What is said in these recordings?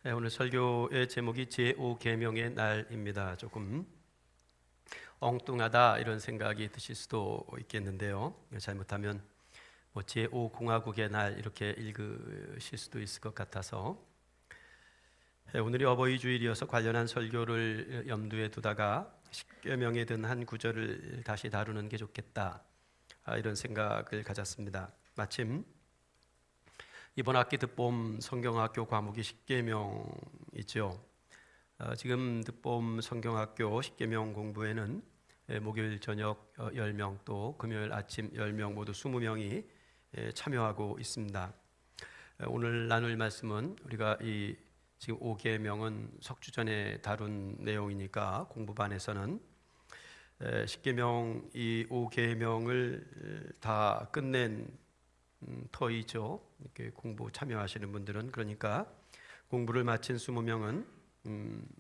네, 오늘 설교의 제목이 제5계명의 날입니다. 조금 엉뚱하다 이런 생각이 드실 수도 있겠는데요. 잘못하면 제5공화국의 날 이렇게 읽으실 수도 있을 것 같아서 오늘이 어버이 주일이어서 관련한 설교를 염두에 두다가 십계명에 든 한 구절을 다시 다루는 게 좋겠다 이런 생각을 가졌습니다. 마침 이번 학기 듣봄 성경학교 과목이 십계명이죠. 지금 듣봄 성경학교 십계명 공부에는 목요일 저녁 10명 또 금요일 아침 10명 모두 20명이 참여하고 있습니다. 오늘 나눌 말씀은 우리가 이 지금 5계명은 석주 전에 다룬 내용이니까 공부반에서는 십계명 이 5계명을 다 끝낸 터이죠. 이렇게 공부 참여하시는 분들은 그러니까 공부를 마친 20명은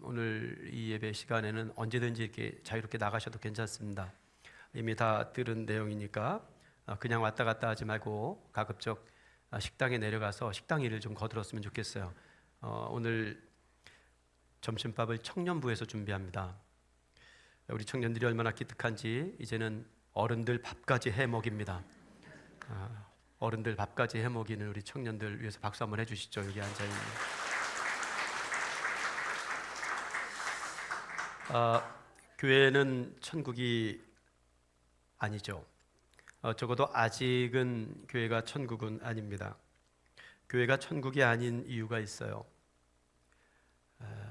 오늘 이 예배 시간에는 언제든지 이렇게 자유롭게 나가셔도 괜찮습니다. 이미 다 들은 내용이니까 그냥 왔다 갔다 하지 말고 가급적 식당에 내려가서 식당 일을 좀 거들었으면 좋겠어요. 오늘 점심밥을 청년부에서 준비합니다. 우리 청년들이 얼마나 기특한지 이제는 어른들 밥까지 해 먹입니다. 어른들 밥까지 해 먹이는 우리 청년들 위해서 박수 한번 해주시죠. 여기 앉아있는 교회는 천국이 아니죠. 적어도 아직은 교회가 천국은 아닙니다. 교회가 천국이 아닌 이유가 있어요.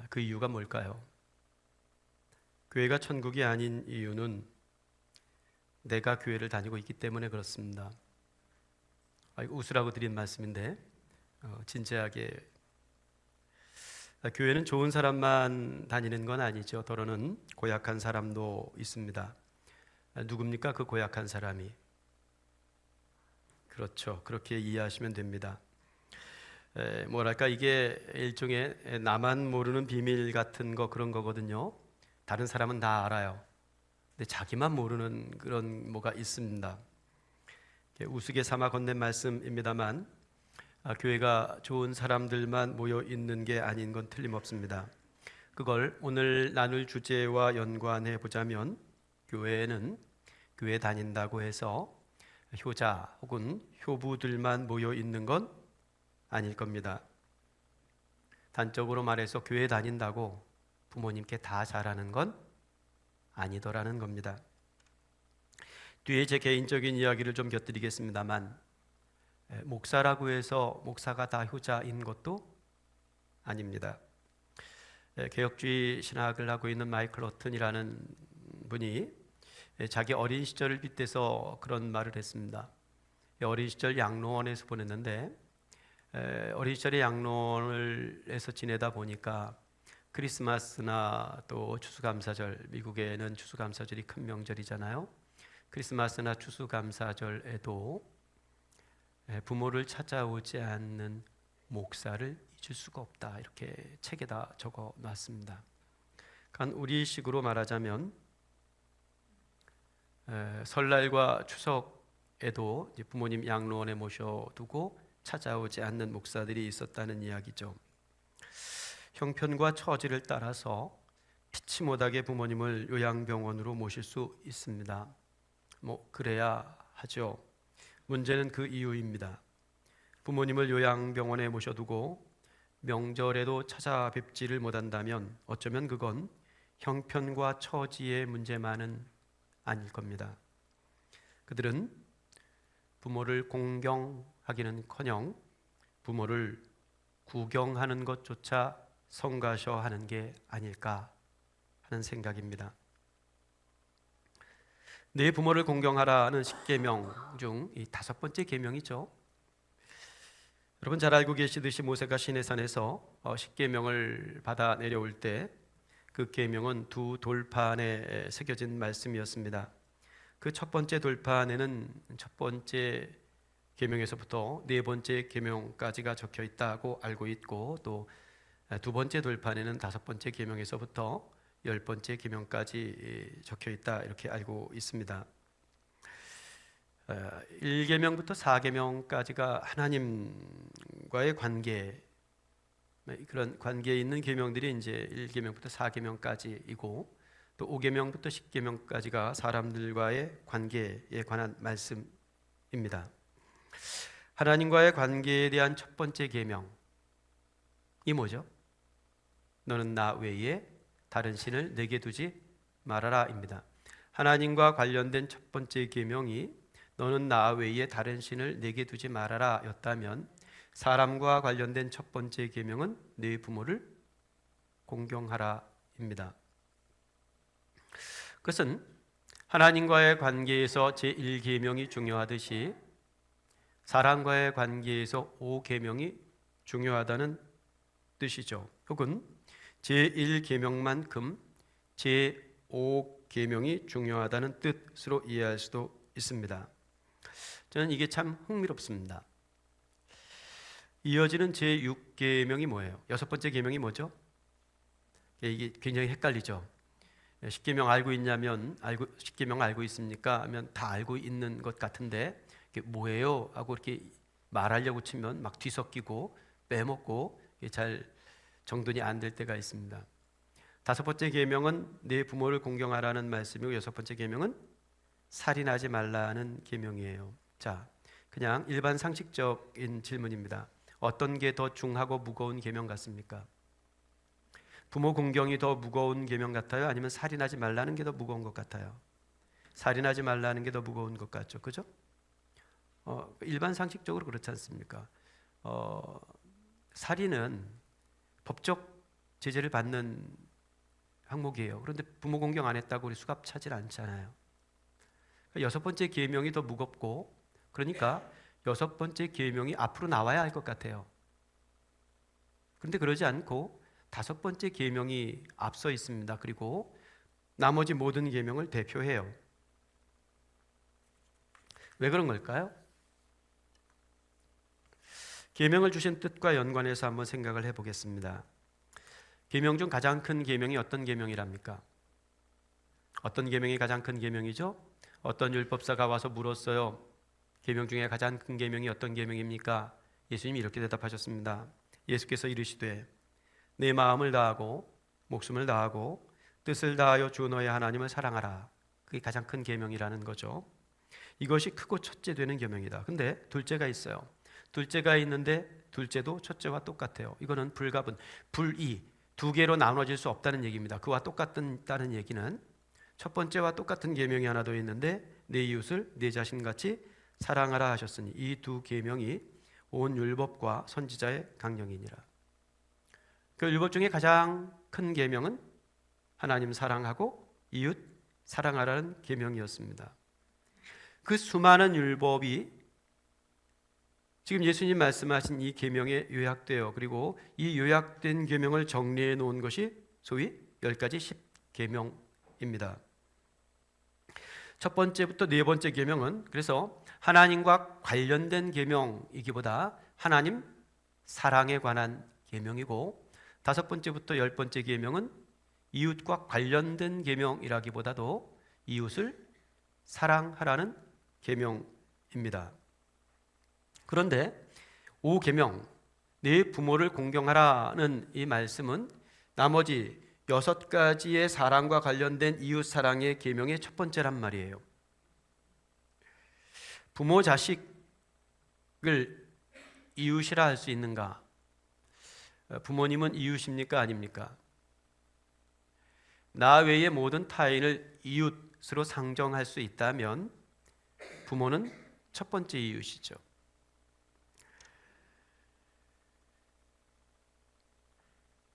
그 이유가 뭘까요? 교회가 천국이 아닌 이유는 내가 교회를 다니고 있기 때문에 그렇습니다. 웃으라고 드린 말씀인데 진지하게 교회는 좋은 사람만 다니는 건 아니죠. 더러는 고약한 사람도 있습니다. 누굽니까? 그 고약한 사람이. 그렇죠. 그렇게 이해하시면 됩니다. 뭐랄까 이게 일종의 나만 모르는 비밀 같은 거 그런 거거든요. 다른 사람은 다 알아요. 근데 자기만 모르는 그런 뭐가 있습니다. 우스개 삼아 건넨 말씀입니다만 교회가 좋은 사람들만 모여 있는 게 아닌 건 틀림없습니다. 그걸 오늘 나눌 주제와 연관해 보자면 교회에는 교회 다닌다고 해서 효자 혹은 효부들만 모여 있는 건 아닐 겁니다. 단적으로 말해서 교회 다닌다고 부모님께 다 잘하는 건 아니더라는 겁니다. 뒤에 제 개인적인 이야기를 좀 곁들이겠습니다만 목사라고 해서 목사가 다 효자인 것도 아닙니다. 개혁주의 신학을 하고 있는 마이클 어튼이라는 분이 자기 어린 시절을 빗대서 그런 말을 했습니다. 어린 시절 양로원에서 보냈는데 어린 시절에 양로원에서 지내다 보니까 크리스마스나 또 추수감사절, 미국에는 추수감사절이 큰 명절이잖아요. 크리스마스나 추수감사절에도 부모를 찾아오지 않는 목사를 잊을 수가 없다 이렇게 책에다 적어 놨습니다. 그러니까 우리식으로 말하자면 설날과 추석에도 부모님 양로원에 모셔두고 찾아오지 않는 목사들이 있었다는 이야기죠. 형편과 처지를 따라서 피치 못하게 부모님을 요양병원으로 모실 수 있습니다. 그래야 하죠. 문제는 그 이유입니다. 부모님을 요양병원에 모셔두고 명절에도 찾아뵙지를 못한다면 어쩌면 그건 형편과 처지의 문제만은 아닐 겁니다. 그들은 부모를 공경하기는커녕 부모를 구경하는 것조차 성가셔하는 게 아닐까 하는 생각입니다. 내 부모를 공경하라는 십계명 중 이 5번째 계명이죠. 여러분 잘 알고 계시듯이 모세가 시내산에서 십계명을 받아 내려올 때 그 계명은 2 돌판에 새겨진 말씀이었습니다. 그 첫 번째 돌판에는 첫 번째 계명에서부터 4번째 계명까지가 적혀 있다고 알고 있고 또 2번째 돌판에는 5번째 계명에서부터 10번째 계명까지 적혀 있다 이렇게 알고 있습니다. 1계명부터 4계명까지가 하나님과의 관계 그런 관계에 있는 계명들이 이제 1계명부터 4계명까지이고 또 5계명부터 10계명까지가 사람들과의 관계에 관한 말씀입니다. 하나님과의 관계에 대한 첫 번째 계명이 뭐죠? 너는 나 외에 다른 신을 내게 두지 말아라입니다. 하나님과 관련된 첫 번째 계명이 너는 나 외에 다른 신을 내게 두지 말아라였다면 사람과 관련된 첫 번째 계명은 네 부모를 공경하라입니다. 그것은 하나님과의 관계에서 제1계명이 중요하듯이 사람과의 관계에서 5계명이 중요하다는 뜻이죠. 혹은 제1계명만큼 제5계명이 중요하다는 뜻으로 이해할 수도 있습니다. 저는 이게 참 흥미롭습니다. 이어지는 제6계명이 뭐예요? 여섯 번째 계명이 뭐죠? 이게 굉장히 헷갈리죠. 10계명 알고 있냐면 10계명 알고 있습니까? 하면 다 알고 있는 것 같은데 이게 뭐예요? 하고 이렇게 말하려고 치면 막 뒤섞이고 빼먹고 잘 정돈이 안 될 때가 있습니다. 다섯 번째 계명은 내 부모를 공경하라는 말씀이고 여섯 번째 계명은 살인하지 말라는 계명이에요. 자, 그냥 일반 상식적인 질문입니다. 어떤 게 더 중하고 무거운 계명 같습니까? 부모 공경이 더 무거운 계명 같아요? 아니면 살인하지 말라는 게 더 무거운 것 같아요? 살인하지 말라는 게 더 무거운 것 같죠, 그죠? 일반 상식적으로 그렇지 않습니까? 살인은 법적 제재를 받는 항목이에요. 그런데 부모 공경 안 했다고 우리 수갑 차질 않잖아요. 여섯 번째 계명이 더 무겁고, 그러니까 여섯 번째 계명이 앞으로 나와야 할 것 같아요. 그런데 그러지 않고 다섯 번째 계명이 앞서 있습니다. 그리고 나머지 모든 계명을 대표해요. 왜 그런 걸까요? 계명을 주신 뜻과 연관해서 한번 생각을 해보겠습니다. 계명 중 가장 큰 계명이 어떤 계명이랍니까? 어떤 계명이 가장 큰 계명이죠? 어떤 율법사가 와서 물었어요. 계명 중에 가장 큰 계명이 어떤 계명입니까? 예수님이 이렇게 대답하셨습니다. 예수께서 이르시되 내 마음을 다하고 목숨을 다하고 뜻을 다하여 주 너의 하나님을 사랑하라. 그게 가장 큰 계명이라는 거죠. 이것이 크고 첫째 되는 계명이다. 근데 둘째가 있어요. 둘째가 있는데 둘째도 첫째와 똑같아요. 이거는 불가분, 불이 두 개로 나눠질 수 없다는 얘기입니다. 그와 똑같다는 얘기는 첫 번째와 똑같은 계명이 하나 더 있는데 내 이웃을 내 자신같이 사랑하라 하셨으니 이 두 계명이 온 율법과 선지자의 강령이니라. 그 율법 중에 가장 큰 계명은 하나님 사랑하고 이웃 사랑하라는 계명이었습니다. 그 수많은 율법이 지금 예수님 말씀하신 이 계명에 요약돼요. 그리고 이 요약된 계명을 정리해 놓은 것이 소위 10가지 10계명입니다. 첫 번째부터 네 번째 계명은 그래서 하나님과 관련된 계명이기보다 하나님 사랑에 관한 계명이고, 다섯 번째부터 열 번째 계명은 이웃과 관련된 계명이라기보다도 이웃을 사랑하라는 계명입니다. 그런데 5계명, 내 부모를 공경하라는 이 말씀은 나머지 6가지의 사랑과 관련된 이웃 사랑의 계명의 첫 번째란 말이에요. 부모 자식을 이웃이라 할 수 있는가? 부모님은 이웃입니까? 아닙니까? 나 외의 모든 타인을 이웃으로 상정할 수 있다면 부모는 첫 번째 이웃이죠.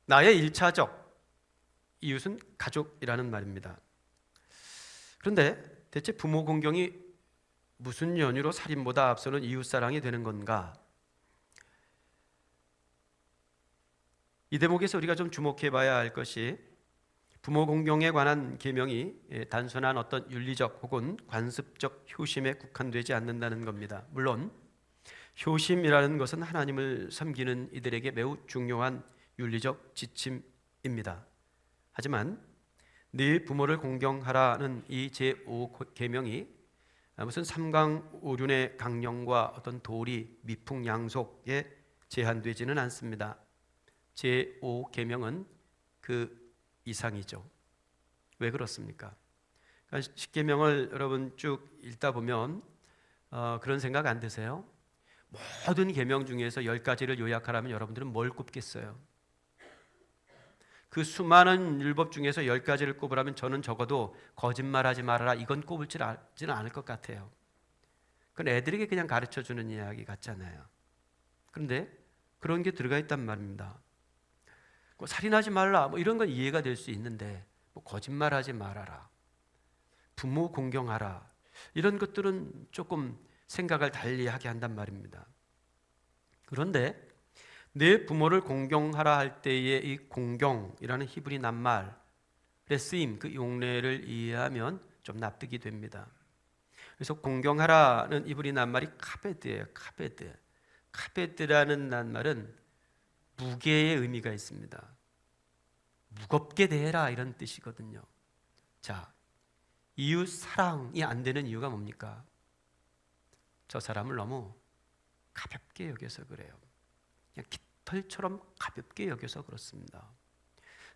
나의 1차적 이웃은 가족이라는 말입니다. 그런데 대체 부모 공경이 무슨 연유로 살인보다 앞서는 이웃사랑이 되는 건가? 이 대목에서 우리가 좀 주목해 봐야 할 것이 부모 공경에 관한 계명이 단순한 어떤 윤리적 혹은 관습적 효심에 국한되지 않는다는 겁니다. 물론 효심이라는 것은 하나님을 섬기는 이들에게 매우 중요한 윤리적 지침입니다. 하지만 네 부모를 공경하라는 이 제5계명이 무슨 삼강오륜의 강령과 어떤 도리, 미풍양속에 제한되지는 않습니다. 제5계명은 그 이상이죠. 왜 그렇습니까? 그러니까 10계명을 여러분 쭉 읽다 보면 그런 생각 안 드세요? 모든 계명 중에서 10가지를 요약하라면 여러분들은 뭘 꼽겠어요? 그 수많은 율법 중에서 10가지를 꼽으라면 저는 적어도 거짓말하지 말아라 이건 꼽지는 않을 것 같아요. 그건 애들에게 그냥 가르쳐주는 이야기 같잖아요. 그런데 그런 게 들어가 있단 말입니다. 뭐 살인하지 말라 뭐 이런 건 이해가 될 수 있는데 뭐 거짓말하지 말아라, 부모 공경하라 이런 것들은 조금 생각을 달리하게 한단 말입니다. 그런데 내 부모를 공경하라 할 때의 이 공경이라는 히브리 낱말의 쓰임, 그 용례를 이해하면 좀 납득이 됩니다. 그래서 공경하라는 히브리 낱말이 카베드예요. 카베드라는 낱말은 무게의 의미가 있습니다. 무겁게 대해라 이런 뜻이거든요. 자, 이웃 사랑이 안 되는 이유가 뭡니까? 저 사람을 너무 가볍게 여겨서 그래요. 그냥 깃털처럼 가볍게 여겨서 그렇습니다.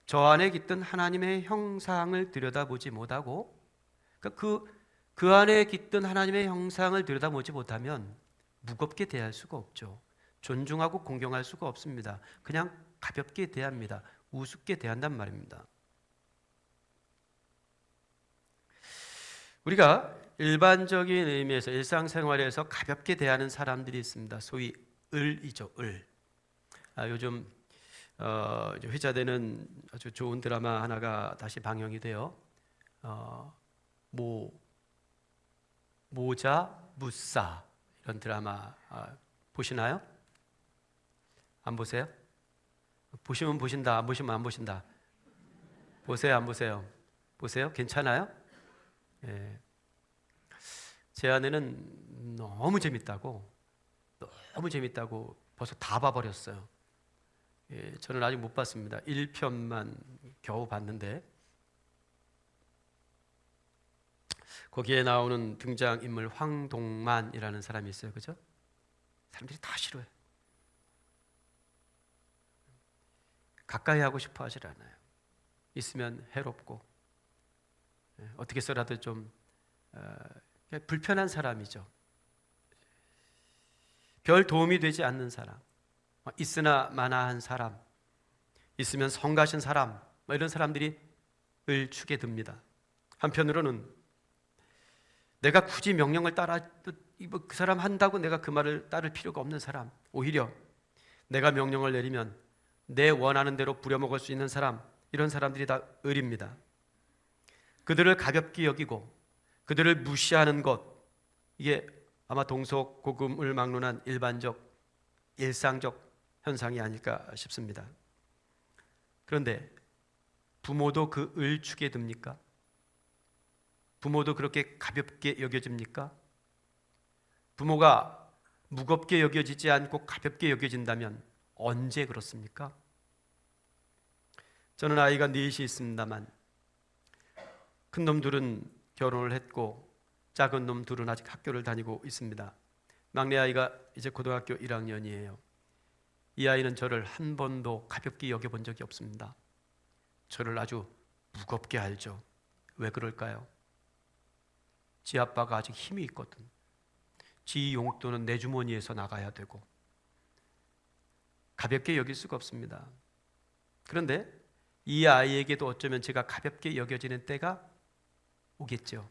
저 안에 깃든 하나님의 형상을 들여다보지 못하고, 그 안에 깃든 하나님의 형상을 들여다보지 못하면 무겁게 대할 수가 없죠. 존중하고 공경할 수가 없습니다. 그냥 가볍게 대합니다. 우습게 대한단 말입니다. 우리가 일반적인 의미에서 일상생활에서 가볍게 대하는 사람들이 있습니다. 소위 을이죠. 을. 요즘 회자되는 아주 좋은 드라마 하나가 다시 방영이 돼요. 모자 무사 이런 드라마 보시나요? 안 보세요? 보시면 보신다, 안 보시면 안 보신다. 보세요, 안 보세요? 보세요? 괜찮아요? 예. 제 아내는 너무 재밌다고 벌써 다 봐버렸어요. 예, 저는 아직 못 봤습니다. 1편만 겨우 봤는데 거기에 나오는 등장인물 황동만이라는 사람이 있어요. 그죠? 사람들이 다 싫어해요. 가까이 하고 싶어 하질 않아요. 있으면 해롭고 어떻게 해서라도 좀 불편한 사람이죠. 별 도움이 되지 않는 사람, 있으나 마나한 사람, 있으면 성가신 사람, 이런 사람들이 을 추게 됩니다. 한편으로는 내가 굳이 명령을 따라 그 사람 한다고 내가 그 말을 따를 필요가 없는 사람, 오히려 내가 명령을 내리면 내 원하는 대로 부려먹을 수 있는 사람, 이런 사람들이 다 을입니다. 그들을 가볍게 여기고 그들을 무시하는 것, 이게 아마 동서고금을 막론한 일상적 현상이 아닐까 싶습니다. 그런데 부모도 그 을축에 듭니까? 부모도 그렇게 가볍게 여겨집니까? 부모가 무겁게 여겨지지 않고 가볍게 여겨진다면 언제 그렇습니까? 저는 아이가 넷이 있습니다만 큰 놈 둘은 결혼을 했고 작은 놈 둘은 아직 학교를 다니고 있습니다. 막내 아이가 이제 고등학교 1학년이에요. 이 아이는 저를 한 번도 가볍게 여겨본 적이 없습니다. 저를 아주 무겁게 알죠. 왜 그럴까요? 지 아빠가 아직 힘이 있거든. 지 용돈은 내 주머니에서 나가야 되고 가볍게 여길 수가 없습니다. 그런데 이 아이에게도 어쩌면 제가 가볍게 여겨지는 때가 오겠죠.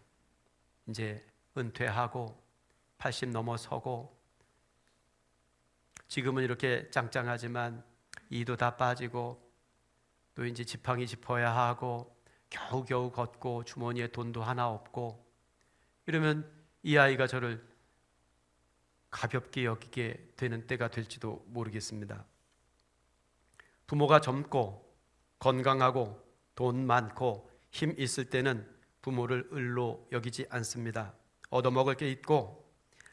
이제 은퇴하고 80 넘어서고 지금은 이렇게 짱짱하지만 이도 다 빠지고 또 이제 지팡이 짚어야 하고 겨우겨우 걷고 주머니에 돈도 하나 없고 이러면 이 아이가 저를 가볍게 여기게 되는 때가 될지도 모르겠습니다. 부모가 젊고 건강하고 돈 많고 힘 있을 때는 부모를 을로 여기지 않습니다. 얻어먹을 게 있고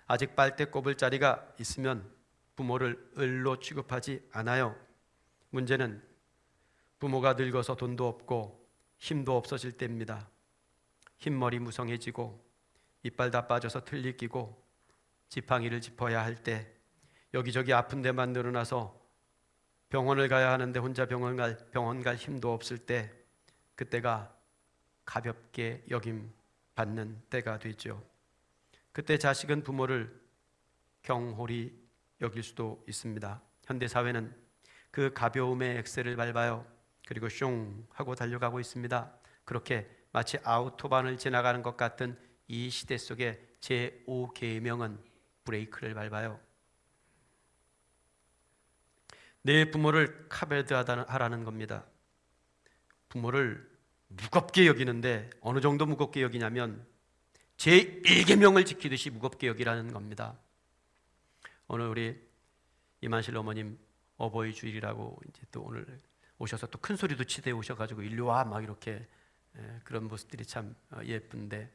아직 빨대 꼽을 자리가 있으면 부모를 을로 취급하지 않아요. 문제는 부모가 늙어서 돈도 없고 힘도 없어질 때입니다. 흰머리 무성해지고 이빨 다 빠져서 틀니 끼고 지팡이를 짚어야 할 때 여기저기 아픈 데만 늘어나서 병원을 가야 하는데 혼자 병원 갈 힘도 없을 때, 그때가 가볍게 여김 받는 때가 되죠. 그때 자식은 부모를 경홀히 여길 수도 있습니다. 현대 사회는 그 가벼움의 엑셀을 밟아요. 그리고 슝 하고 달려가고 있습니다. 그렇게 마치 아우토반을 지나가는 것 같은 이 시대 속에 제5계명은 브레이크를 밟아요. 내 부모를 카베드하라는 겁니다. 부모를 무겁게 여기는데 어느 정도 무겁게 여기냐면 제1계명을 지키듯이 무겁게 여기라는 겁니다. 오늘 우리 이만실 어머님 어버이 주일이라고 이제 또 오늘 오셔서 또 큰 소리도 치대 오셔가지고 일로 와 막 이렇게 그런 모습들이 참 예쁜데,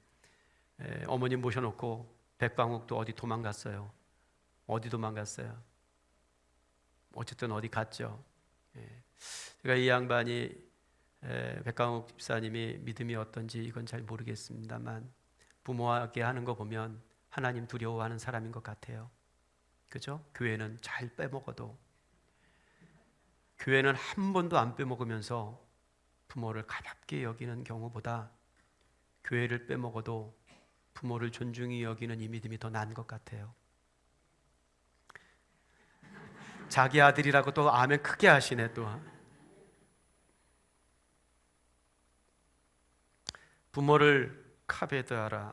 어머님 모셔놓고 백광욱도 어디 도망갔어요. 어디 도망갔어요? 어쨌든 어디 갔죠. 제가 이 양반이 백광욱 집사님이 믿음이 어떤지 이건 잘 모르겠습니다만 부모에게 하는 거 보면 하나님 두려워하는 사람인 것 같아요. 그죠? 교회는 잘 빼먹어도, 교회는 한 번도 안 빼먹으면서 부모를 가볍게 여기는 경우보다 교회를 빼먹어도 부모를 존중히 여기는 이 믿음이 더 나은 것 같아요. 자기 아들이라고 또 아멘 크게 하시네. 또 부모를 카베드하라.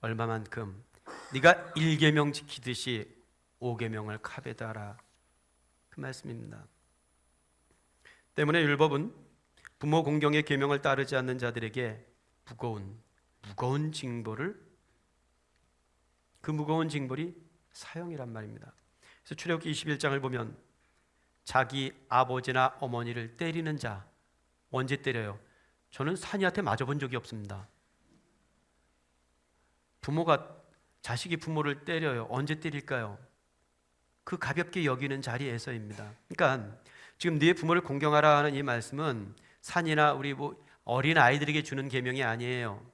얼마만큼? 네가 1계명 지키듯이 5계명을 카베드하라, 그 말씀입니다. 때문에 율법은 부모 공경의 계명을 따르지 않는 자들에게 무거운 징벌을, 그 무거운 징벌이 사형이란 말입니다. 그래서 출애굽기 21장을 보면 자기 아버지나 어머니를 때리는 자, 언제 때려요? 저는 산이한테 맞아본 적이 없습니다. 자식이 부모를 때려요. 언제 때릴까요? 그 가볍게 여기는 자리에서입니다. 그러니까 지금 네 부모를 공경하라 하는 이 말씀은 산이나 우리 어린 아이들에게 주는 계명이 아니에요.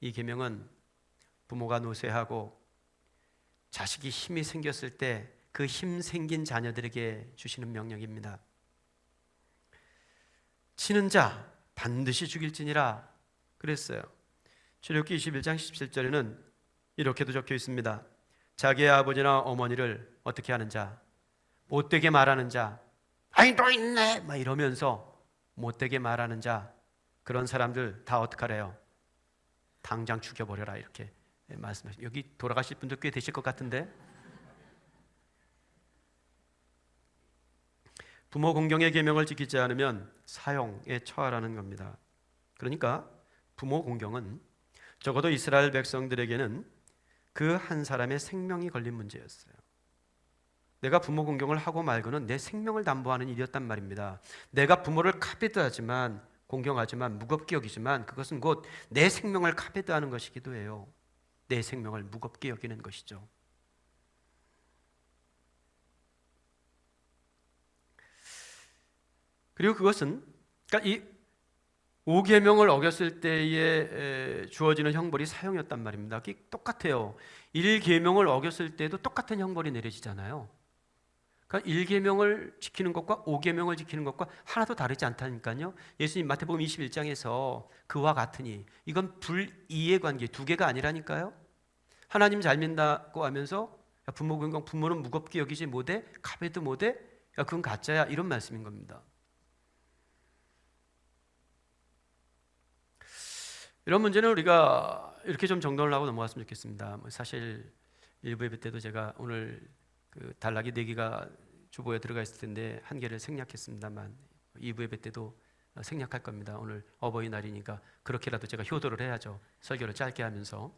이 계명은 부모가 노쇠하고 자식이 힘이 생겼을 때 그 힘 생긴 자녀들에게 주시는 명령입니다. 치는 자 반드시 죽일지니라 그랬어요. 출애굽기 21장 17절에는 이렇게도 적혀 있습니다. 자기의 아버지나 어머니를 어떻게 하는 자, 못되게 말하는 자, 아이 또 있네 막 이러면서 못되게 말하는 자, 그런 사람들 다 어떡하래요? 당장 죽여버려라, 이렇게 말씀하십니다. 여기 돌아가실 분들 꽤 되실 것 같은데, 부모 공경의 계명을 지키지 않으면 사형에 처하라는 겁니다. 그러니까 부모 공경은 적어도 이스라엘 백성들에게는 그 한 사람의 생명이 걸린 문제였어요. 내가 부모 공경을 하고 말고는 내 생명을 담보하는 일이었단 말입니다. 내가 부모를 카베드하지만, 공경하지만, 무겁게 여기지만 그것은 곧 내 생명을 카베드하는 것이기도 해요. 내 생명을 무겁게 여기는 것이죠. 그리고 그것은, 그러니까 이 5계명을 어겼을 때에 주어지는 형벌이 사형이었단 말입니다. 그게 똑같아요. 1계명을 어겼을 때도 똑같은 형벌이 내려지잖아요. 그러니까 1계명을 지키는 것과 5계명을 지키는 것과 하나도 다르지 않다니까요. 예수님 마태복음 21장에서 그와 같으니, 이건 불이의 관계, 두 개가 아니라니까요. 하나님 잘 믿는다고 하면서 부모 공경, 부모는 무겁게 여기지 못해, 카베드 못해, 그건 가짜야, 이런 말씀인 겁니다. 이런 문제는 우리가 이렇게 좀 정돈을 하고 넘어갔으면 좋겠습니다. 사실 1부 예배 때도 제가 오늘 그 단락이 4개가 주보에 들어가 있을 텐데 1개를 생략했습니다만 2부 예배 때도 생략할 겁니다. 오늘 어버이날이니까 그렇게라도 제가 효도를 해야죠. 설교를 짧게 하면서.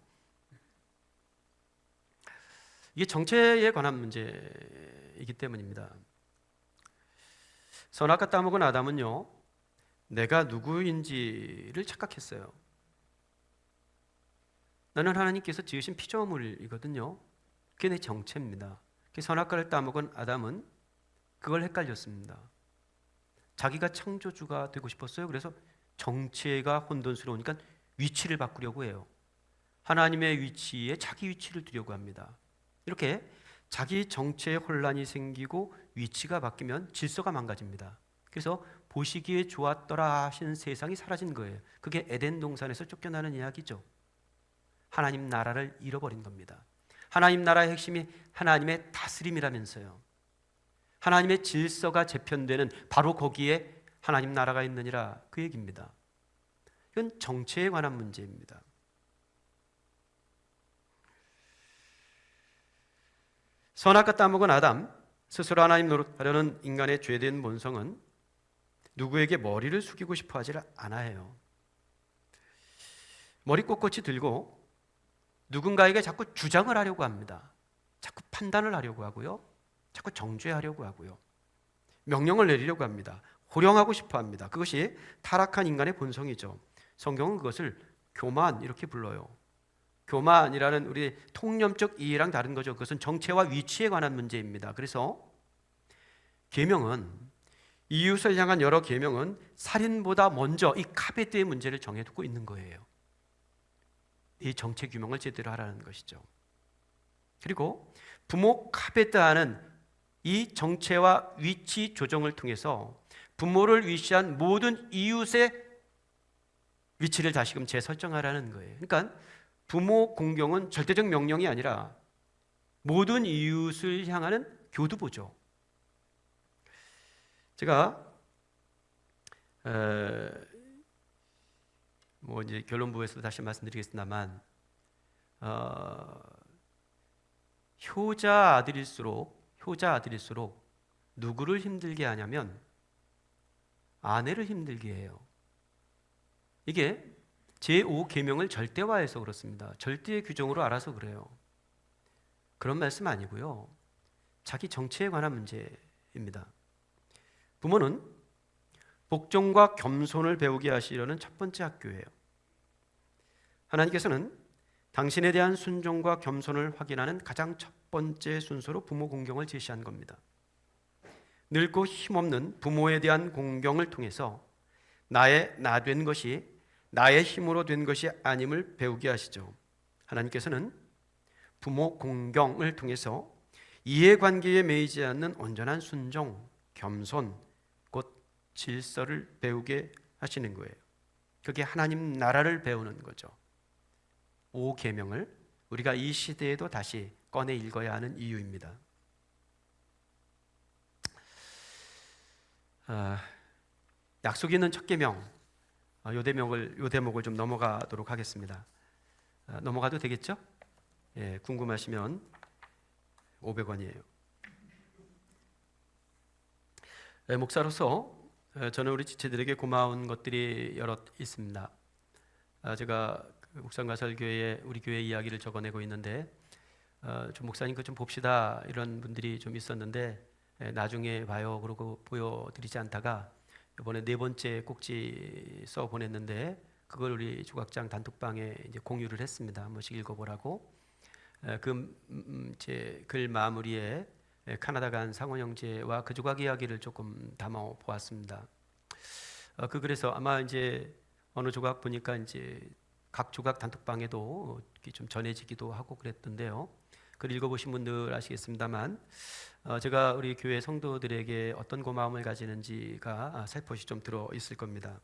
이게 정체에 관한 문제이기 때문입니다. 선악과 따먹은 아담은요, 내가 누구인지를 착각했어요. 나는 하나님께서 지으신 피조물이거든요. 그게 내 정체입니다. 선악과를 따먹은 아담은 그걸 헷갈렸습니다. 자기가 창조주가 되고 싶었어요. 그래서 정체가 혼돈스러우니까 위치를 바꾸려고 해요. 하나님의 위치에 자기 위치를 두려고 합니다. 이렇게 자기 정체에 혼란이 생기고 위치가 바뀌면 질서가 망가집니다. 그래서 보시기에 좋았더라 하신 세상이 사라진 거예요. 그게 에덴 동산에서 쫓겨나는 이야기죠. 하나님 나라를 잃어버린 겁니다. 하나님 나라의 핵심이 하나님의 다스림이라면서요. 하나님의 질서가 재편되는 바로 거기에 하나님 나라가 있느니라, 그 얘기입니다. 이건 정체에 관한 문제입니다. 선악과 따먹은 아담, 스스로 하나님 노릇하려는 인간의 죄된 본성은 누구에게 머리를 숙이고 싶어 하지 않아요. 머리 꼿꼿이 들고 누군가에게 자꾸 주장을 하려고 합니다. 자꾸 판단을 하려고 하고요. 자꾸 정죄하려고 하고요. 명령을 내리려고 합니다. 호령하고 싶어 합니다. 그것이 타락한 인간의 본성이죠. 성경은 그것을 교만 이렇게 불러요. 교만이라는 우리 통념적 이해랑 다른 거죠. 그것은 정체와 위치에 관한 문제입니다. 그래서 계명은, 이웃을 향한 여러 계명은 살인보다 먼저 이 카베드의 문제를 정해두고 있는 거예요. 이 정체 규명을 제대로 하라는 것이죠. 그리고 부모 카베드하는 이 정체와 위치 조정을 통해서 부모를 위시한 모든 이웃의 위치를 다시금 재설정하라는 거예요. 그러니까 부모 공경은 절대적 명령이 아니라 모든 이웃을 향하는 교두보죠. 제가 이제 결론부에서 다시 말씀드리겠습니다만, 효자 아들일수록 누구를 힘들게 하냐면 아내를 힘들게 해요. 이게 제5계명을 절대화해서 그렇습니다. 절대의 규정으로 알아서 그래요. 그런 말씀 아니고요. 자기 정체에 관한 문제입니다. 부모는 복종과 겸손을 배우게 하시려는 첫 번째 학교예요. 하나님께서는 당신에 대한 순종과 겸손을 확인하는 가장 첫 번째 순서로 부모 공경을 제시한 겁니다. 늙고 힘없는 부모에 대한 공경을 통해서 나의 나된 것이 나의 힘으로 된 것이 아님을 배우게 하시죠. 하나님께서는 부모 공경을 통해서 이해관계에 매이지 않는 온전한 순종, 겸손, 곧 질서를 배우게 하시는 거예요. 그게 하나님 나라를 배우는 거죠. 5계명을 우리가 이 시대에도 다시 꺼내 읽어야 하는 이유입니다. 약속이 있는 첫 계명, 요 대목을 좀 넘어가도록 하겠습니다. 넘어가도 되겠죠? 예, 궁금하시면 500원이에요. 목사로서 저는 우리 지체들에게 고마운 것들이 여럿 있습니다. 제가 묵상가설교회에 우리 교회 이야기를 적어내고 있는데, 좀 목사님 그 좀 봅시다 이런 분들이 좀 있었는데, 나중에 봐요 그러고 보여드리지 않다가 이번에 4번째 꼭지 써 보냈는데, 그걸 우리 조각장 단톡방에 이제 공유를 했습니다. 한 번씩 읽어보라고. 제 글 마무리에 카나다 간 상원 형제와 그 조각 이야기를 조금 담아 보았습니다. 그래서 아마 이제 어느 조각 보니까 이제 각 조각 단톡방에도 좀 전해지기도 하고 그랬던데요. 글 읽어보신 분들 아시겠습니다만, 제가 우리 교회 성도들에게 어떤 고마움을 가지는지가 살포시 좀 들어 있을 겁니다.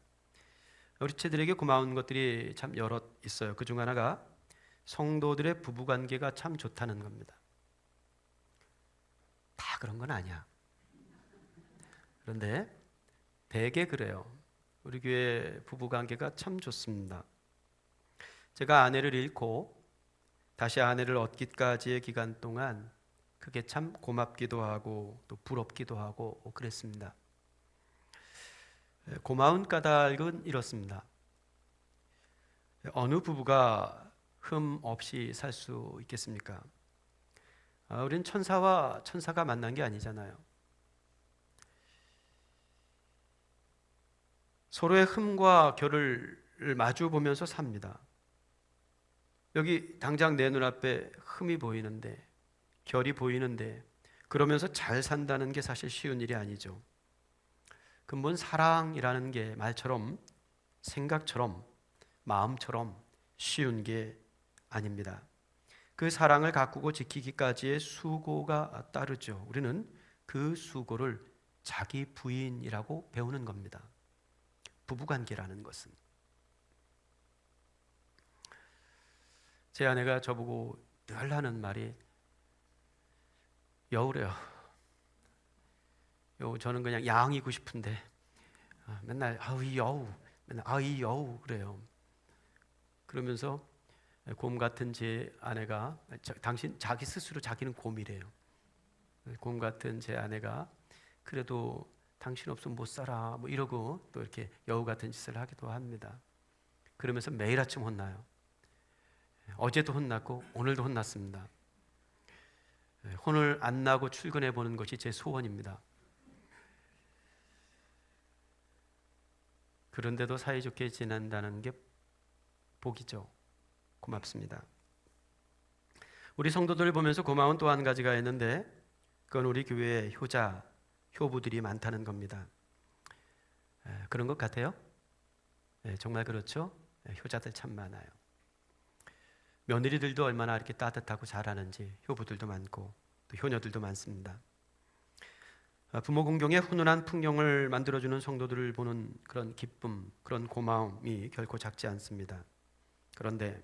우리 지체들에게 고마운 것들이 참 여럿 있어요. 그 중 하나가 성도들의 부부관계가 참 좋다는 겁니다. 다 그런 건 아니야. 그런데 대개 그래요. 우리 교회 부부관계가 참 좋습니다. 제가 아내를 잃고 다시 아내를 얻기까지의 기간 동안 그게 참 고맙기도 하고 또 부럽기도 하고 그랬습니다. 고마운 까닭은 이렇습니다. 어느 부부가 흠 없이 살 수 있겠습니까? 우린 천사와 천사가 만난 게 아니잖아요. 서로의 흠과 결을 마주 보면서 삽니다. 여기 당장 내 눈앞에 흠이 보이는데, 결이 보이는데, 그러면서 잘 산다는 게 사실 쉬운 일이 아니죠. 근본 사랑이라는 게 말처럼, 생각처럼, 마음처럼 쉬운 게 아닙니다. 그 사랑을 가꾸고 지키기까지의 수고가 따르죠. 우리는 그 수고를 자기 부인이라고 배우는 겁니다. 부부관계라는 것은. 제 아내가 저보고 늘 하는 말이 여우래요. 저는 그냥 양이고 싶은데 맨날 이 여우, 맨날 이 여우 그래요. 그러면서 곰 같은 제 아내가 당신 자기 스스로 자기는 곰이래요. 곰 같은 제 아내가 그래도 당신 없으면 못 살아 뭐 이러고 또 이렇게 여우 같은 짓을 하기도 합니다. 그러면서 매일 아침 혼나요. 어제도 혼났고 오늘도 혼났습니다. 혼을 안 나고 출근해 보는 것이 제 소원입니다. 그런데도 사이좋게 지낸다는 게 복이죠. 고맙습니다. 우리 성도들을 보면서 고마운 또 한 가지가 있는데 그건 우리 교회에 효자, 효부들이 많다는 겁니다. 그런 것 같아요? 정말 그렇죠? 효자들 참 많아요. 며느리들도 얼마나 이렇게 따뜻하고 잘하는지 효부들도 많고 또 효녀들도 많습니다. 부모 공경의 훈훈한 풍경을 만들어주는 성도들을 보는 그런 기쁨, 그런 고마움이 결코 작지 않습니다. 그런데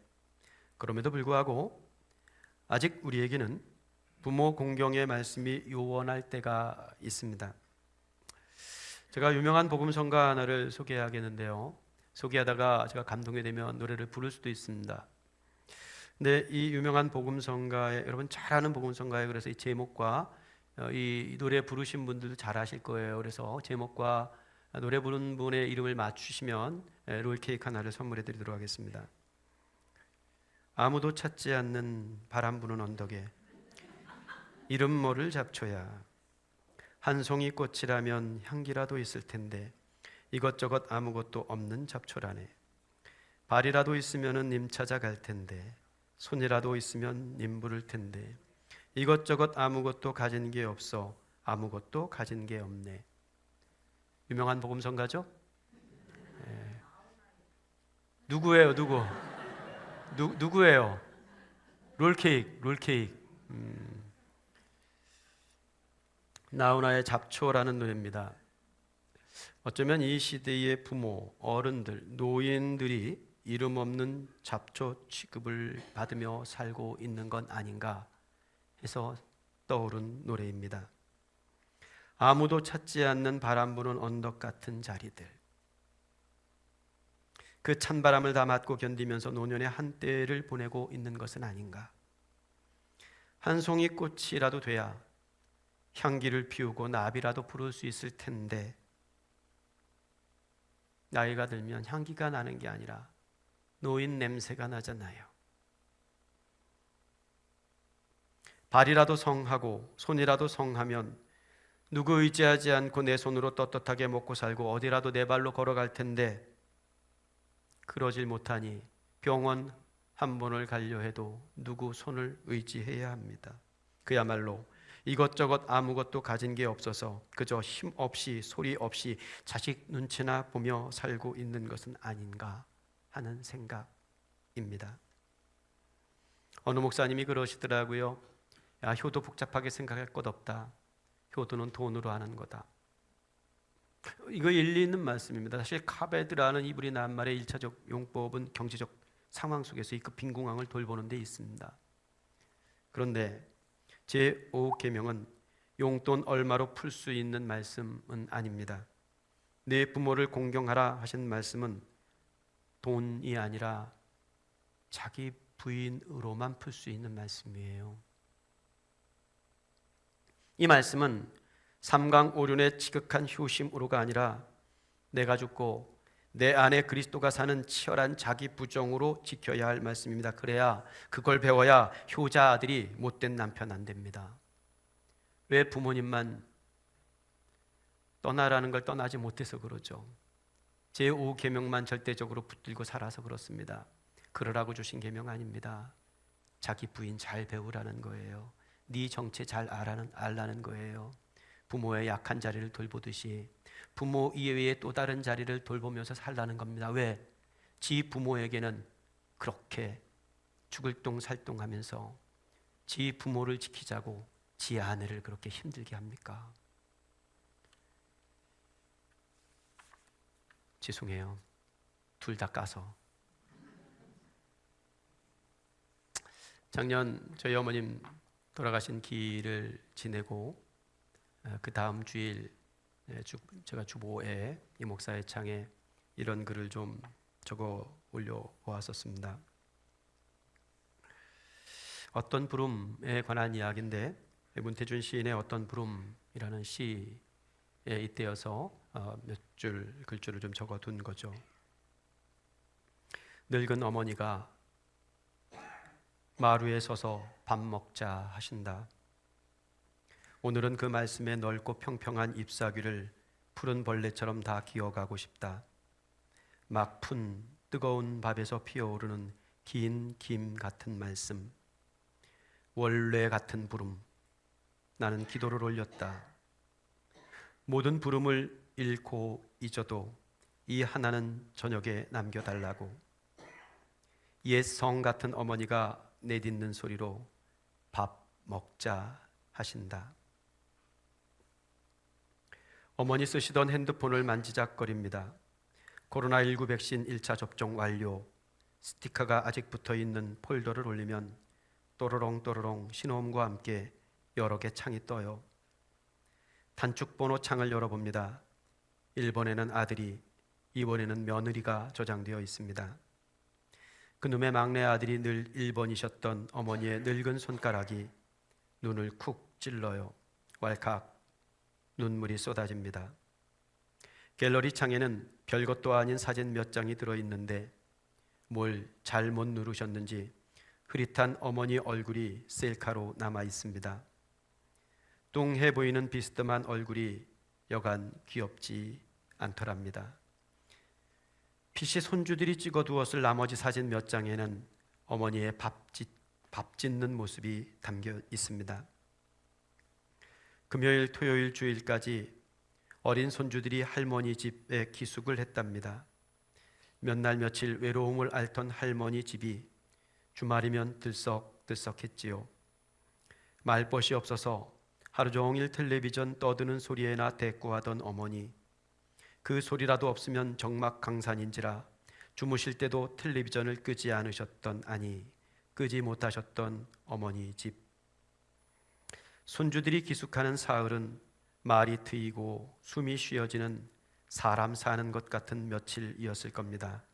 그럼에도 불구하고 아직 우리에게는 부모 공경의 말씀이 요원할 때가 있습니다. 제가 유명한 복음성가 하나를 소개하겠는데요. 소개하다가 제가 감동이 되면 노래를 부를 수도 있습니다. 근데 이 유명한 복음성가에 여러분 잘 아는 복음성가에 그래서 이 제목과 이 노래 부르신 분들도 잘 아실 거예요. 그래서 제목과 노래 부른 분의 이름을 맞추시면 롤케이크 하나를 선물해 드리도록 하겠습니다. 아무도 찾지 않는 바람 부는 언덕에 이름 모를 잡초야 한 송이 꽃이라면 향기라도 있을 텐데 이것저것 아무것도 없는 잡초라네. 발이라도 있으면은 님 찾아갈 텐데 손이라도 있으면 님 부를 텐데 이것저것 아무것도 가진 게 없어 아무것도 가진 게 없네. 유명한 복음성가죠? 누구예요? 누구예요? 롤케이크. 나훈아의 잡초라는 노래입니다. 어쩌면 이 시대의 부모, 어른들, 노인들이 이름 없는 잡초 취급을 받으며 살고 있는 건 아닌가 해서 떠오른 노래입니다. 아무도 찾지 않는 바람 부는 언덕 같은 자리들, 그 찬바람을 다 맞고 견디면서 노년의 한때를 보내고 있는 것은 아닌가. 한 송이 꽃이라도 돼야 향기를 피우고 나비라도 부를 수 있을 텐데 나이가 들면 향기가 나는 게 아니라 노인 냄새가 나잖아요. 발이라도 성하고 손이라도 성하면 누구 의지하지 않고 내 손으로 떳떳하게 먹고 살고 어디라도 내 발로 걸어갈 텐데 그러질 못하니 병원 한 번을 가려 해도 누구 손을 의지해야 합니다. 그야말로 이것저것 아무것도 가진 게 없어서 그저 힘 없이 소리 없이 자식 눈치나 보며 살고 있는 것은 아닌가 하는 생각입니다. 어느 목사님이 그러시더라고요. 야, 효도 복잡하게 생각할 것 없다. 효도는 돈으로 하는 거다. 이거 일리 있는 말씀입니다. 사실 카베드라는 이불이 낱말의 1차적 용법은 경제적 상황 속에서 이 그 빈궁함을 돌보는 데 있습니다. 그런데 제5계명은 용돈 얼마로 풀 수 있는 말씀은 아닙니다. 내 부모를 공경하라 하신 말씀은 돈이 아니라 자기 부인으로만 풀 수 있는 말씀이에요. 이 말씀은 삼강오륜의 지극한 효심으로가 아니라 내가 죽고 내 안에 그리스도가 사는 치열한 자기 부정으로 지켜야 할 말씀입니다. 그래야 그걸 배워야 효자 아들이 못된 남편 안 됩니다. 왜 부모님만 떠나라는 걸 떠나지 못해서 그러죠. 제5계명만 절대적으로 붙들고 살아서 그렇습니다. 그러라고 주신 계명 아닙니다. 자기 부인 잘 배우라는 거예요. 네 정체 잘 알라는 거예요. 부모의 약한 자리를 돌보듯이 부모 이외의 또 다른 자리를 돌보면서 살라는 겁니다. 왜? 지 부모에게는 그렇게 죽을 똥 살똥하면서 지 부모를 지키자고 지 아내를 그렇게 힘들게 합니까? 죄송해요. 둘 다 까서. 작년 저희 어머님 돌아가신 기일을 지내고 그 다음 주일 제가 주보에 이 목사의 창에 이런 글을 좀 적어 올려보았었습니다. 어떤 부름에 관한 이야기인데 문태준 시인의 어떤 부름이라는 시에 잇대어서 몇 줄 글줄을 좀 적어둔 거죠. 늙은 어머니가 마루에 서서 밥 먹자 하신다. 오늘은 그 말씀에 넓고 평평한 잎사귀를 푸른 벌레처럼 다 기어가고 싶다. 막 푼 뜨거운 밥에서 피어오르는 긴 김 같은 말씀, 원래 같은 부름. 나는 기도를 올렸다. 모든 부름을 잃고 잊어도 이 하나는 저녁에 남겨달라고. 옛 성 같은 어머니가 내딛는 소리로 밥 먹자 하신다. 어머니 쓰시던 핸드폰을 만지작거립니다. 코로나19 백신 1차 접종 완료. 스티커가 아직 붙어있는 폴더를 올리면 또로롱 또로롱 신호음과 함께 여러 개 창이 떠요. 단축번호 창을 열어봅니다. 1번에는 아들이, 2번에는 며느리가 저장되어 있습니다. 그놈의 막내 아들이 늘 1번이셨던 어머니의 늙은 손가락이 눈을 쿡 찔러요. 왈칵 눈물이 쏟아집니다. 갤러리 창에는 별것도 아닌 사진 몇 장이 들어있는데 뭘 잘못 누르셨는지 흐릿한 어머니 얼굴이 셀카로 남아 있습니다. 뚱해 보이는 비스듬한 얼굴이 여간 귀엽지 않더랍니다. PC 손주들이 찍어두었을 나머지 사진 몇 장에는 어머니의 밥 짓는 모습이 담겨 있습니다. 금요일, 토요일, 주일까지 어린 손주들이 할머니 집에 기숙을 했답니다. 몇 날 며칠 외로움을 앓던 할머니 집이 주말이면 들썩들썩했지요. 말벗이 없어서 하루 종일 텔레비전 떠드는 소리에나 대꾸하던 어머니, 그 소리라도 없으면 정막강산인지라 주무실 때도 텔레비전을 끄지 않으셨던, 아니 끄지 못하셨던 어머니 집. 손주들이 기숙하는 사흘은 말이 트이고 숨이 쉬어지는 사람 사는 것 같은 며칠이었을 겁니다.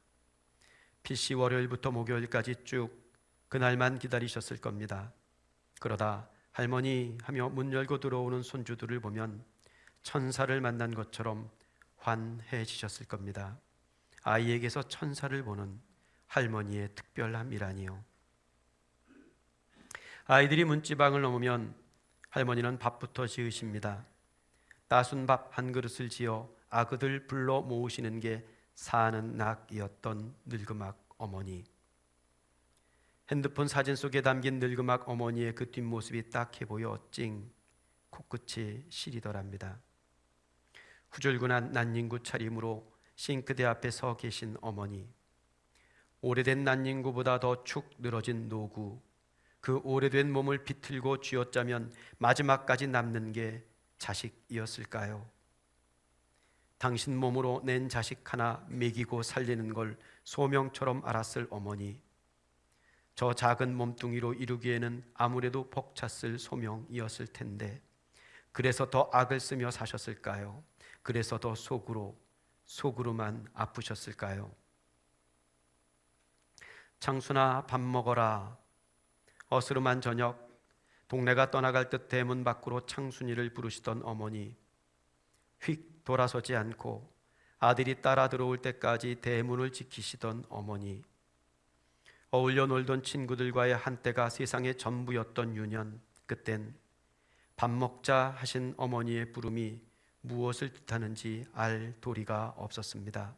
PC 월요일부터 목요일까지 쭉 그날만 기다리셨을 겁니다. 그러다 할머니 하며 문 열고 들어오는 손주들을 보면 천사를 만난 것처럼 환해지셨을 겁니다. 아이에게서 천사를 보는 할머니의 특별함이라니요. 아이들이 문지방을 넘으면 할머니는 밥부터 지으십니다. 따순 밥 한 그릇을 지어 아그들 불러 모으시는 게 사는 낙이었던 늙음악 어머니. 핸드폰 사진 속에 담긴 늙음악 어머니의 그 뒷모습이 딱해 보여 찡 코끝이 시리더랍니다. 후줄근한 난닝구 차림으로 싱크대 앞에 서 계신 어머니. 오래된 난닝구보다 더 축 늘어진 노구. 그 오래된 몸을 비틀고 쥐어짜면 마지막까지 남는 게 자식이었을까요? 당신 몸으로 낸 자식 하나 먹이고 살리는 걸 소명처럼 알았을 어머니. 저 작은 몸뚱이로 이루기에는 아무래도 벅찼을 소명이었을 텐데 그래서 더 악을 쓰며 사셨을까요? 그래서 더 속으로만 아프셨을까요? 창순아 밥 먹어라. 어스름한 저녁 동네가 떠나갈 듯 대문 밖으로 창순이를 부르시던 어머니. 휙 돌아서지 않고 아들이 따라 들어올 때까지 대문을 지키시던 어머니. 어울려 놀던 친구들과의 한때가 세상의 전부였던 유년. 그땐 밥 먹자 하신 어머니의 부름이 무엇을 뜻하는지 알 도리가 없었습니다.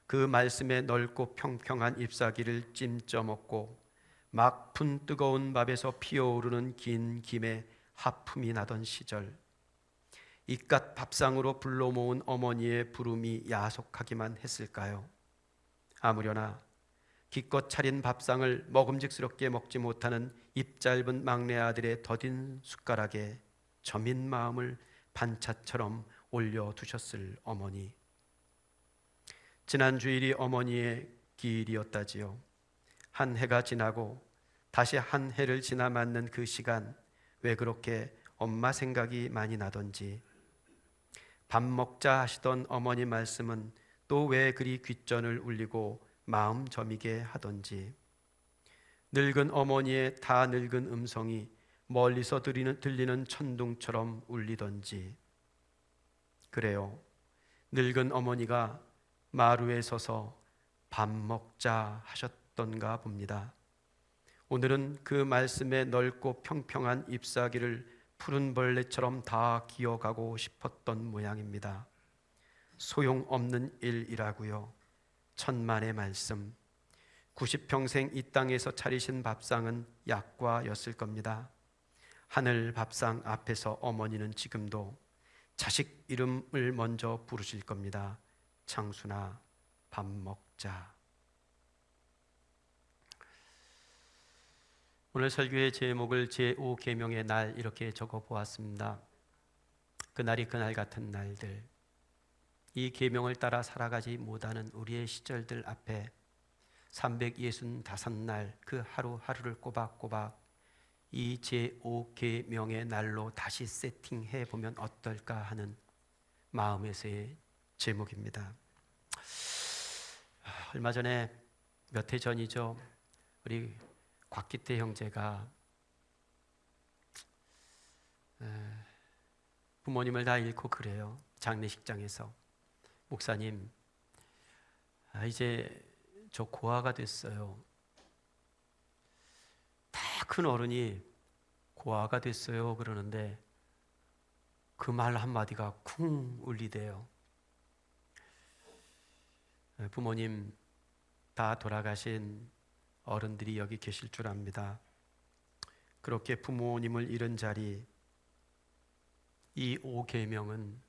그 말씀에 넓고 평평한 잎사귀를 찜쪄 먹고 막 푼 뜨거운 밥에서 피어오르는 긴 김에 하품이 나던 시절, 이깟 밥상으로 불러 모은 어머니의 부름이 야속하기만 했을까요? 아무려나 기껏 차린 밥상을 먹음직스럽게 먹지 못하는 입 짧은 막내 아들의 더딘 숟가락에 저민 마음을 반찬처럼 올려두셨을 어머니. 지난 주일이 어머니의 기일이었다지요. 한 해가 지나고 다시 한 해를 지나 맞는 그 시간, 왜 그렇게 엄마 생각이 많이 나던지, 밥 먹자 하시던 어머니 말씀은 또 왜 그리 귓전을 울리고 마음 저미게 하던지, 늙은 어머니의 다 늙은 음성이 멀리서 들리는 천둥처럼 울리던지. 그래요, 늙은 어머니가 마루에 서서 밥 먹자 하셨던가 봅니다. 오늘은 그 말씀의 넓고 평평한 잎사귀를 푸른 벌레처럼 다 기어가고 싶었던 모양입니다. 소용없는 일이라고요. 천만의 말씀, 90평생 이 땅에서 차리신 밥상은 약과였을 겁니다. 하늘 밥상 앞에서 어머니는 지금도 자식 이름을 먼저 부르실 겁니다. 창순아, 밥 먹자. 오늘 설교의 제목을 제5계명의 날 이렇게 적어 보았습니다. 그날이 그날 같은 날들, 이 계명을 따라 살아가지 못하는 우리의 시절들 앞에 365날 그 하루하루를 꼬박꼬박 이 제5계명의 날로 다시 세팅해 보면 어떨까 하는 마음에서의 제목입니다. 얼마 전에 몇 해 전이죠. 우리 곽기태 형제가 부모님을 다 잃고 그래요. 장례식장에서 목사님, 이제 저 고아가 됐어요. 다 큰 어른이 고아가 됐어요 그러는데 그 말 한마디가 쿵 울리대요. 부모님 다 돌아가신 어른들이 여기 계실 줄 압니다. 그렇게 부모님을 잃은 자리, 이 5계명은,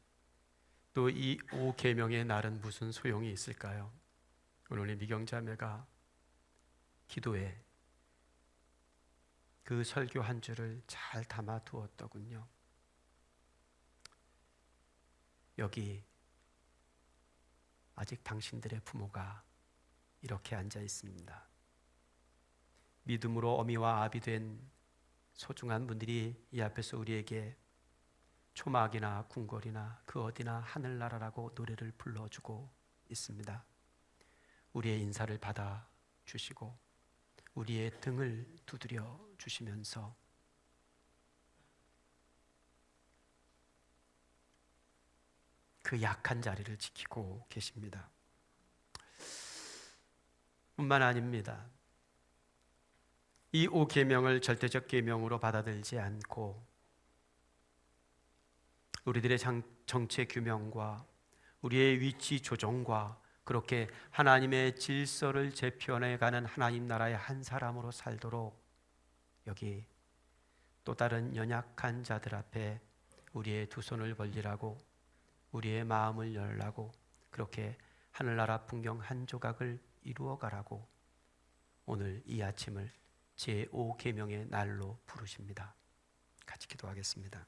또 이 5계명의 날은 무슨 소용이 있을까요? 오늘 미경자매가 기도에 그 설교 한 줄을 잘 담아 두었더군요. 여기 아직 당신들의 부모가 이렇게 앉아 있습니다. 믿음으로 어미와 아비 된 소중한 분들이 이 앞에서 우리에게 초막이나 궁궐이나 그 어디나 하늘나라라고 노래를 불러주고 있습니다. 우리의 인사를 받아 주시고 우리의 등을 두드려 주시면서 그 약한 자리를 지키고 계십니다. 뿐만 아닙니다. 이 5계명을 절대적 계명으로 받아들이지 않고 우리들의 정체 규명과 우리의 위치 조정과 그렇게 하나님의 질서를 재편해가는 하나님 나라의 한 사람으로 살도록 여기 또 다른 연약한 자들 앞에 우리의 두 손을 벌리라고, 우리의 마음을 열라고, 그렇게 하늘나라 풍경 한 조각을 이루어가라고 오늘 이 아침을 제5계명의 날로 부르십니다. 같이 기도하겠습니다.